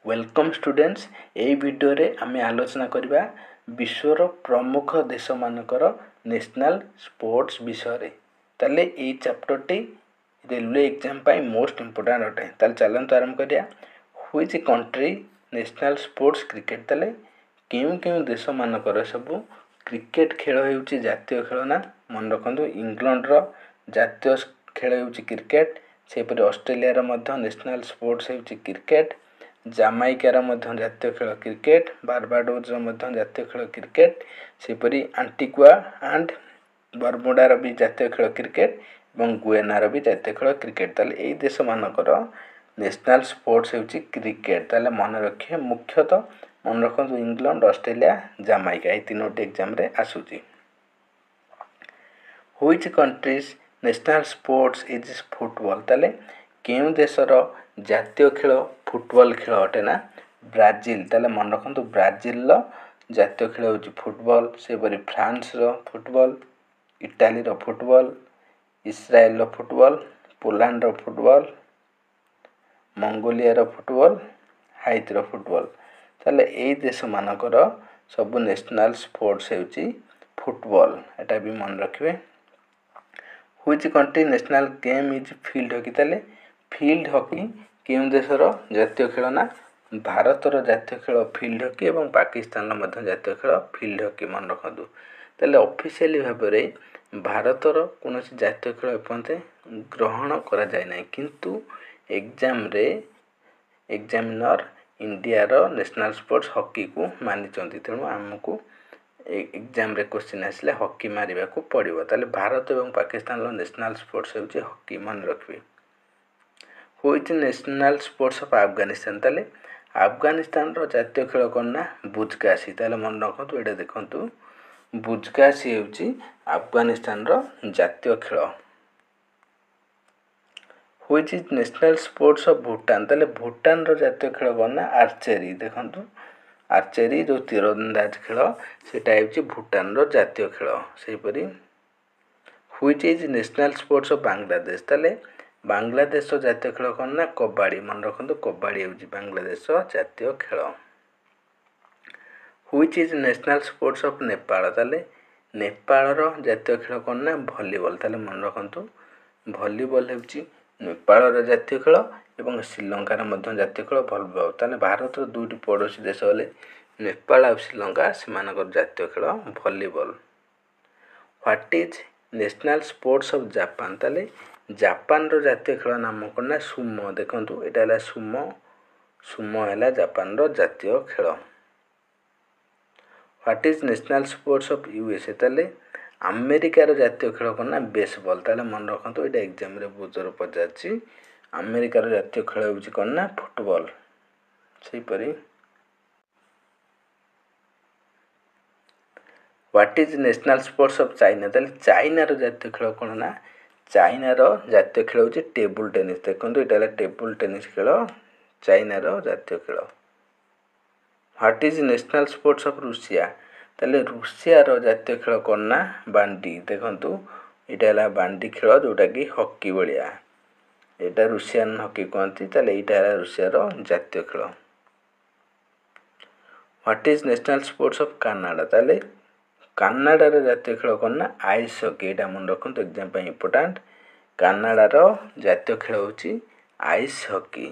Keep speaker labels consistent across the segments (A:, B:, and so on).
A: Welcome students ए video रे आमे आलोचना करबा विश्वर प्रमुख देश मानकर नेशनल स्पोर्ट्स विषय रे ताले ए चैप्टर टी रेलवे एग्जाम पाई मोस्ट इंपोर्टेंट अटे ताले चलंत आरंभ करिया which country national sports cricket ताले केउ देश मानकर सब क्रिकेट खेल हेउची जातीय खेल ना मन रखंतु इंग्लैंड रो जातीय खेल हेउची क्रिकेट सेपरि ऑस्ट्रेलिया रो मध्य नेशनल स्पोर्ट्स हेउची क्रिकेट जामाइकार मध्य जातीय खेल क्रिकेट बारबाडोज मध्य जातीय खेल क्रिकेट सेपरि आंटिगुआ एंड बरमुडा भी जातीय खेल क्रिकेट एवं गुयाना भी जातीय खेल क्रिकेट ताले एई देश मानकर नेशनल स्पोर्ट्स हेउची क्रिकेट ताले मन रखिए मुख्यतः मन रखंतु इंग्लैंड ऑस्ट्रेलिया जामाइका ए तीनोटी एग्जाम रे आसुची which countries national sports is football ताले केउ देशर जातीय खेल फुटबॉल खेल अटे ना ब्राजिल ताले मन रखंतु ब्राजिल लो जातीय खेल होची फुटबॉल सेपरि फ्रांस रो फुटबॉल इटाली रो फुटबॉल इस्राएल रो फुटबॉल पोलैंड रो फुटबॉल मंगोलिया रो फुटबॉल हाइती रो फुटबॉल ताले ए देश मानकर सब नेशनल स्पोर्ट्स हेउची फुटबॉल एटा भी मन रखिबे which country national game is field hockey ताले फील्ड हॉकी केउ देशर जातीय खेल ना भारतर जातीय खेल फील्ड हॉकी एवं पाकिस्तान मध्य जातीय खेल फील्ड हॉकी मन रखंतु ताले ऑफिशियली भाबरे भारतर कोनोसी जातीय खेल एपंते ग्रहण करा जाय नै किंतु एग्जाम रे एग्जामिनर इंडिया रो नेशनल स्पोर्ट्स हॉकी को मानि चंती तेणु हमकु एग्जाम रे क्वेश्चन आसले हॉकी मारिबा को पड़िबो ताले भारत एवं पाकिस्तान रो नेशनल स्पोर्ट्स हेउची हॉकी मन रखबे which national sports of Afghanistan ताले अफगानिस्तान रो जातीय खेल कोन ना बुजकाशी ताले मन रखंतु एडा देखंतु बुजकाशी हेउची अफगानिस्तान रो जातीय खेल which is national sports of Bhutan ताले भूटान रो जातीय खेल कोन ना आर्चरी देखंतु आर्चरी जो तीरंदाज खेल सेटा हेउची भूटान रो जातीय खेल सेहि परि which is national sports of Bangladesh ताले बांग्लादेश जातीय खेल कोन ना कबड्डी मन रखंतु कबड्डी हेउची बांग्लादेश जातीय खेल which is national sports of Nepal ताले नेपाल रो जातीय खेल कोन ना वॉलीबॉल ताले मन रखंतु वॉलीबॉल हेउची नेपाल रो जातीय खेल एवं श्रीलंका रो मध्य जातीय खेल वॉलीबॉल ताले भारत रो दुईटी पड़ोसी देश होले नेपाल और श्रीलंका सेमानकर जातीय खेल volleyball what is national sports of Japan ताले जापान रो जातीय खेल नाम कोन ना सुमो देखंतु एटा हला सुमो सुमो हला जापान रो जातीय खेल what is national sports of USA ताले अमेरिका रो जातीय खेल कोन ना बेसबॉल ताले मन रखंतु एटा एग्जाम रे बुझर पचाछि अमेरिका रो जातीय खेल होछि कोन ना फुटबॉल सेहि परि what is national sports of China ताले चाइना रो जातीय खेल कोन ना चाइना रो जातीय खेल होछि टेबल टेनिस देखंतु एटा हला टेबल टेनिस खेल चाइना रो जातीय खेल what is national sports of Russia ताले रूसिया रो जातीय खेल कोन ना बांडी देखंतु एटा हला बांडी खेल जोटा कि हॉकी बलिया एटा रूसियन हॉकी कहंती ताले एटा हला रूसिया रो जातीय खेल what is national sports of Canada ताले कनाडा रो जातीय खेल कोन ना आइस हॉकी एटा मन रखंतु एग्जाम पे इंपोर्टेंट कनाडा रो जातीय खेल होछि ice hockey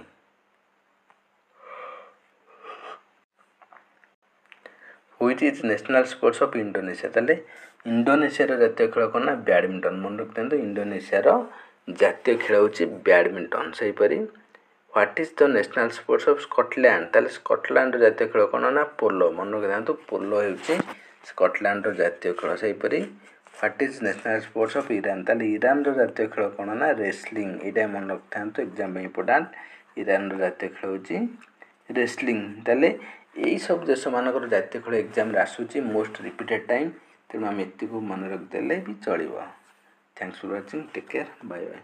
A: which is national sports of Indonesia ताले इंडोनेशिया रो जातीय खेल कोन ना बैडमिंटन मन रखंतु इंडोनेशिया रो जातीय खेल होछि बैडमिंटन सेहि परि what is the national sports of Scotland ताले स्कॉटलैंड रो जातीय खेल कोन ना पोलो मन रखंतु पोलो हेउछि स्कॉटलैंड रो जातीय खेल सेहि परि what is national sports of Iran ताले ईरान रो जातीय खेल कोन ना रेसलिंग एटा मन रखंतु एग्जाम में इंपोर्टेंट ईरान रो जातीय खेल होछि रेसलिंग ताले एई सब देश मानकर जातीय खेल एग्जाम रे आसुची मोस्ट रिपीटेड टाइम तेणु आम एति को मन रख देले भी चलिबो thanks for watching take care bye bye.